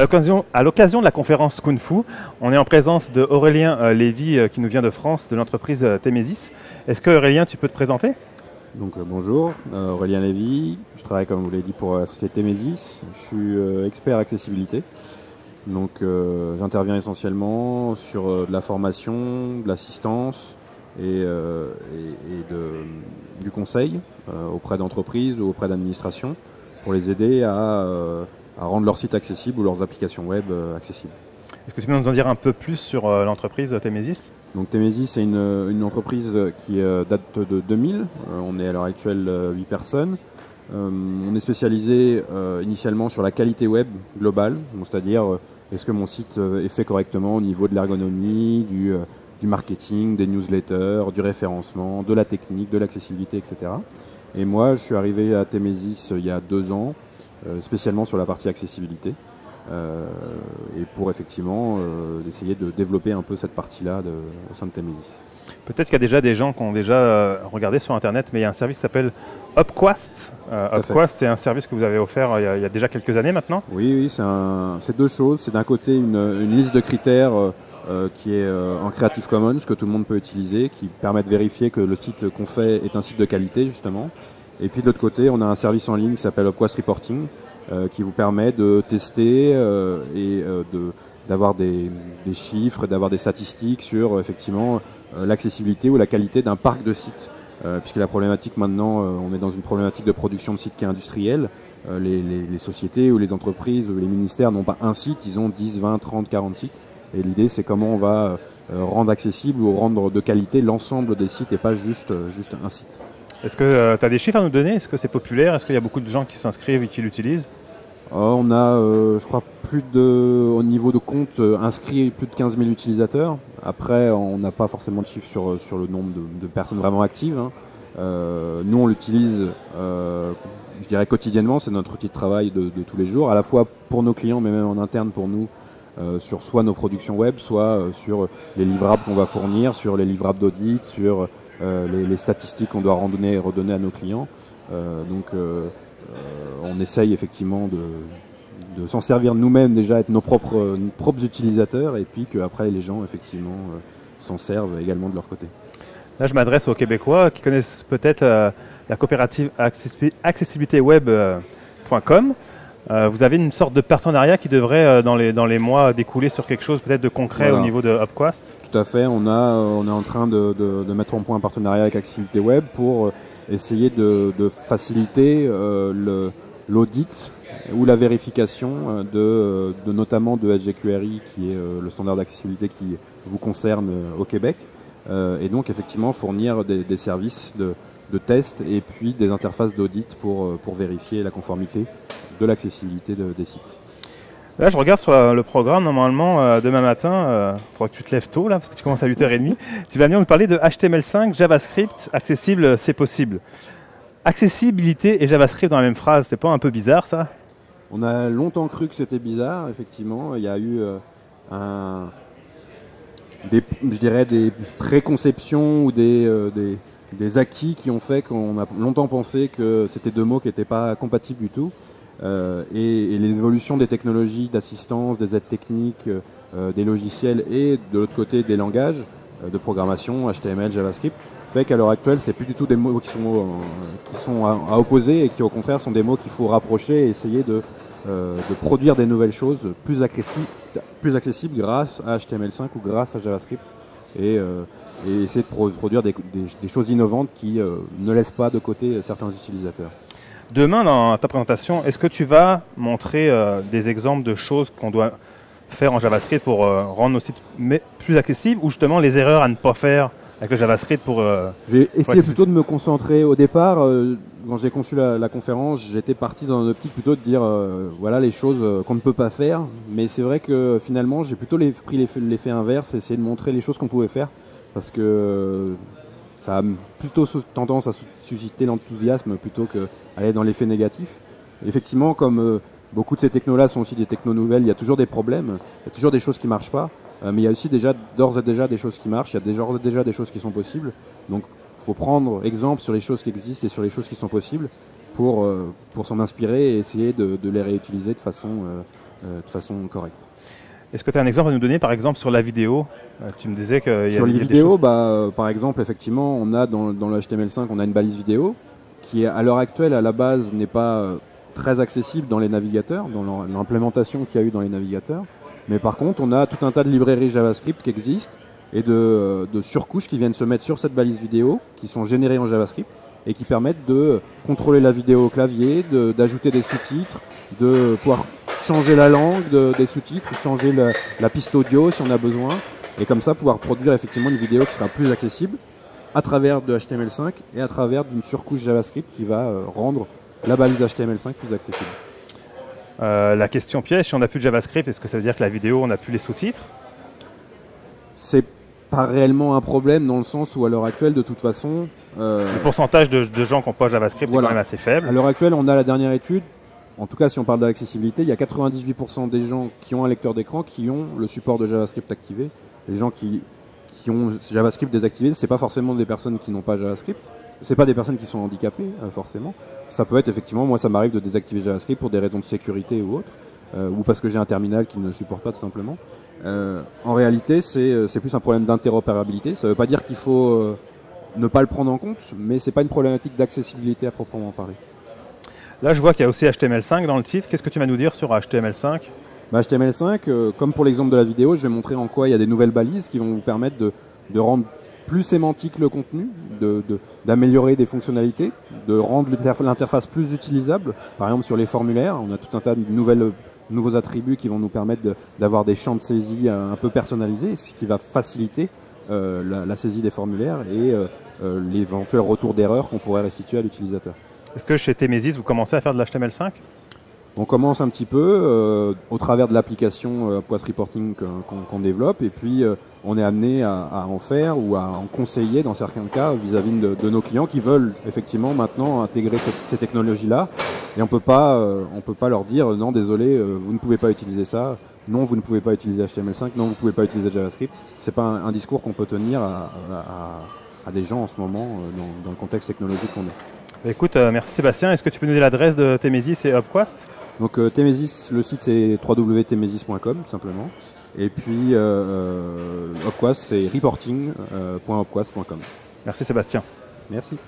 À l'occasion de la conférence Kung Fu, on est en présence de Aurélien Lévy qui nous vient de France, de l'entreprise Temesis. Est-ce que Aurélien, tu peux te présenter? Donc bonjour, Aurélien Lévy, je travaille comme vous l'avez dit pour la société Temesis, je suis expert accessibilité. Donc j'interviens essentiellement sur de la formation, de l'assistance et du conseil auprès d'entreprises ou auprès d'administrations pour les aider à rendre leur site accessible ou leurs applications web accessibles. Est-ce que tu peux nous en dire un peu plus sur l'entreprise Temesis? Donc Temesis, c'est une entreprise qui date de 2000. On est à l'heure actuelle 8 personnes. On est spécialisé initialement sur la qualité web globale, c'est-à-dire est-ce que mon site est fait correctement au niveau de l'ergonomie, du marketing, des newsletters, du référencement, de la technique, de l'accessibilité, etc. Et moi, je suis arrivé à Temesis il y a 2 ans, spécialement sur la partie accessibilité. Et pour effectivement essayer de développer un peu cette partie-là au sein de Temesis. Peut-être qu'il y a déjà des gens qui ont déjà regardé sur Internet, mais il y a un service qui s'appelle Upquest. Upquest, c'est un service que vous avez offert il y a déjà quelques années maintenant. Oui, c'est 2 choses. C'est d'un côté une liste de critères qui est en Creative Commons, que tout le monde peut utiliser, qui permet de vérifier que le site qu'on fait est un site de qualité, justement. Et puis de l'autre côté, on a un service en ligne qui s'appelle Upquest Reporting, qui vous permet de tester et d'avoir des chiffres, d'avoir des statistiques sur effectivement l'accessibilité ou la qualité d'un parc de sites. Puisque la problématique maintenant, on est dans une problématique de production de sites qui est industrielle. Les sociétés ou les entreprises ou les ministères n'ont pas un site, ils ont 10, 20, 30, 40 sites. Et l'idée, c'est comment on va rendre accessible ou rendre de qualité l'ensemble des sites et pas juste un site. Est-ce que tu as des chiffres à nous donner? Est-ce que c'est populaire? Est-ce qu'il y a beaucoup de gens qui s'inscrivent et qui l'utilisent? On a, je crois, au niveau de compte inscrit plus de 15 000 utilisateurs. Après, on n'a pas forcément de chiffres sur le nombre de personnes vraiment actives. Nous, on l'utilise, je dirais, quotidiennement. C'est notre outil de travail de tous les jours, à la fois pour nos clients, mais même en interne pour nous, sur soit nos productions web, soit sur les livrables qu'on va fournir, sur les livrables d'audit, sur les statistiques qu'on doit redonner à nos clients. On essaye effectivement de s'en servir nous-mêmes déjà, être nos propres utilisateurs, et puis qu'après les gens effectivement s'en servent également de leur côté. Là, je m'adresse aux Québécois qui connaissent peut-être la coopérative accessibilityweb.com. Vous avez une sorte de partenariat qui devrait, dans les mois, découler sur quelque chose peut-être de concret au niveau de Upquest? Tout à fait. On est en train de mettre en point un partenariat avec Accessibilité Web pour essayer de faciliter l'audit ou la vérification notamment de SGQRI, qui est le standard d'accessibilité qui vous concerne au Québec. Et donc effectivement fournir des services de test et puis des interfaces d'audit pour vérifier la conformité de l'accessibilité des sites. Là, je regarde sur le programme, normalement, demain matin, il faudra que tu te lèves tôt, là, parce que tu commences à 8h30. Tu vas venir nous parler de HTML5, JavaScript, accessible, c'est possible. Accessibilité et JavaScript dans la même phrase, c'est pas un peu bizarre, ça? On a longtemps cru que c'était bizarre, effectivement. Il y a eu je dirais des préconceptions ou des acquis qui ont fait qu'on a longtemps pensé que c'était 2 mots qui n'étaient pas compatibles du tout. Et l'évolution des technologies d'assistance, des aides techniques, des logiciels et de l'autre côté des langages de programmation, HTML, JavaScript, fait qu'à l'heure actuelle, c'est plus du tout des mots qui sont à opposer, et qui au contraire sont des mots qu'il faut rapprocher et essayer de produire des nouvelles choses plus accessibles grâce à HTML5 ou grâce à JavaScript, et essayer de produire des choses innovantes qui ne laissent pas de côté certains utilisateurs. Demain, dans ta présentation, est-ce que tu vas montrer des exemples de choses qu'on doit faire en JavaScript pour rendre nos sites plus accessibles, ou justement les erreurs à ne pas faire avec le JavaScript pour... Je vais essayer plutôt de me concentrer au départ. Quand j'ai conçu la conférence, j'étais parti dans une optique plutôt de dire voilà les choses qu'on ne peut pas faire. Mais c'est vrai que finalement, j'ai plutôt pris l'effet inverse, essayer de montrer les choses qu'on pouvait faire, parce que ça a plutôt tendance à susciter l'enthousiasme plutôt qu'aller dans l'effet négatif. Effectivement, comme beaucoup de ces technos-là sont aussi des technos nouvelles, il y a toujours des problèmes, il y a toujours des choses qui ne marchent pas, mais il y a aussi d'ores et déjà des choses qui marchent, il y a d'ores et déjà des choses qui sont possibles. Donc il faut prendre exemple sur les choses qui existent et sur les choses qui sont possibles pour s'en inspirer et essayer de les réutiliser de façon de façon correcte. Est-ce que tu as un exemple à nous donner, par exemple, sur la vidéo? Tu me disais qu'il y a Sur les des vidéos, choses... par exemple, effectivement, on a dans le HTML5, on a une balise vidéo qui, à l'heure actuelle, à la base, n'est pas très accessible dans les navigateurs, dans l'implémentation qu'il y a eu dans les navigateurs. Mais par contre, on a tout un tas de librairies JavaScript qui existent et de surcouches qui viennent se mettre sur cette balise vidéo, qui sont générées en JavaScript et qui permettent de contrôler la vidéo au clavier, d'ajouter des sous-titres, de pouvoir changer la langue des sous-titres, changer la piste audio si on a besoin, et comme ça pouvoir produire effectivement une vidéo qui sera plus accessible à travers de HTML5 et à travers d'une surcouche JavaScript qui va rendre la balise HTML5 plus accessible. La question piège, si on n'a plus de JavaScript, est-ce que ça veut dire que la vidéo, on n'a plus les sous-titres? C'est pas réellement un problème dans le sens où à l'heure actuelle, de toute façon... le pourcentage de gens qui n'ont pas JavaScript, voilà, c'est quand même assez faible. À l'heure actuelle, on a la dernière étude. En tout cas, si on parle de l'accessibilité, il y a 98% des gens qui ont un lecteur d'écran qui ont le support de JavaScript activé. Les gens qui ont JavaScript désactivé, c'est pas forcément des personnes qui n'ont pas JavaScript. C'est pas des personnes qui sont handicapées, forcément. Ça peut être effectivement, moi ça m'arrive de désactiver JavaScript pour des raisons de sécurité ou autre, ou parce que j'ai un terminal qui ne le supporte pas tout simplement. En réalité, c'est plus un problème d'interopérabilité. Ça veut pas dire qu'il faut ne pas le prendre en compte, mais c'est pas une problématique d'accessibilité à proprement parler. Là, je vois qu'il y a aussi HTML5 dans le titre. Qu'est-ce que tu vas nous dire sur HTML5? HTML5, comme pour l'exemple de la vidéo, je vais montrer en quoi il y a des nouvelles balises qui vont vous permettre de rendre plus sémantique le contenu, d'améliorer des fonctionnalités, de rendre l'interface plus utilisable. Par exemple, sur les formulaires, on a tout un tas de nouveaux attributs qui vont nous permettre d'avoir des champs de saisie un peu personnalisés, ce qui va faciliter la saisie des formulaires et l'éventuel retour d'erreur qu'on pourrait restituer à l'utilisateur. Est-ce que chez Temesis, vous commencez à faire de l'HTML5? On commence un petit peu au travers de l'application Upquast Reporting qu'on développe, et puis on est amené à en faire ou à en conseiller dans certains cas vis-à-vis de nos clients qui veulent effectivement maintenant intégrer ces technologies-là. Et on peut pas leur dire non, désolé, vous ne pouvez pas utiliser ça, non, vous ne pouvez pas utiliser HTML5, non, vous ne pouvez pas utiliser JavaScript. C'est pas un discours qu'on peut tenir à des gens en ce moment dans le contexte technologique qu'on est. Écoute, merci Sébastien. Est-ce que tu peux nous donner l'adresse de Temesis et Upquast? Donc Temesis, le site c'est www.temesis.com tout simplement. Et puis Upquast c'est reporting.upquast.com. Merci Sébastien. Merci.